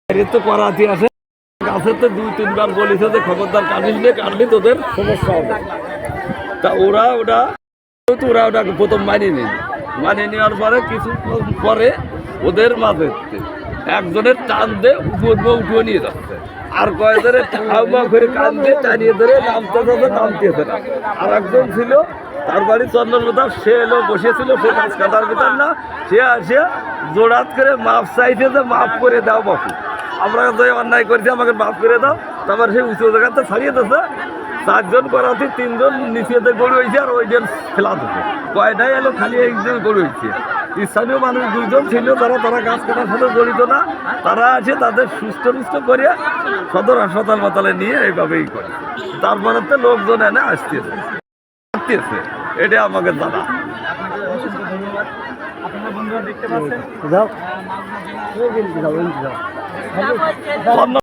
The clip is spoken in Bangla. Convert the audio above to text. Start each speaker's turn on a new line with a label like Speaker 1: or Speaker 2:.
Speaker 1: তো করাতি আছে গাছের তো 2-3 বার বলেছে যে খবরদার কাটিস নিয়ে কাটলি তোদের সমস্যা হবে। তা ওরা ওটা প্রথম মানিয়ে নেওয়ার পরে কিছু পরে ওদের মাঝে একজনের টান দিয়ে উঠিয়ে নিয়ে যাচ্ছে, আর কয়েকজনের হাউমা করে কান দিয়ে টানিয়ে ধরে নামতেছে না। আর একজন ছিল তার বাড়ি চন্দনলতা, সে এলো বসেছিল, সে গাছ কাটার ভিতর না, সে আসে জোড়াত করে মাপ চাইছে যে মাফ করে দাও বাপু, আমরা যে অন্যায় করছি আমাকে মাফ করে দাও। তারপর সে উঁচু জায়গাতে ছাড়িয়ে দিচ্ছে। 4জন করাতে 3জন নিচেতে গড়ে হয়েছে, আর ওইজন ফেলা দিচ্ছে। কয়টাই এলো খালি একজন গড়ে হয়েছে। স্থানীয় মানুষ 2জন ছিল, তারা গাছ কাটার সাথে জড়িত না, তারা আছে তাদের সুস্থ করে সদর হাসপাতালে নিয়ে এইভাবেই করে। তারপরে তো লোকজন এনে আসতেছে, এটা আমাকে জানা।
Speaker 2: আপনারা বন্ধুরা দেখতে পাচ্ছেন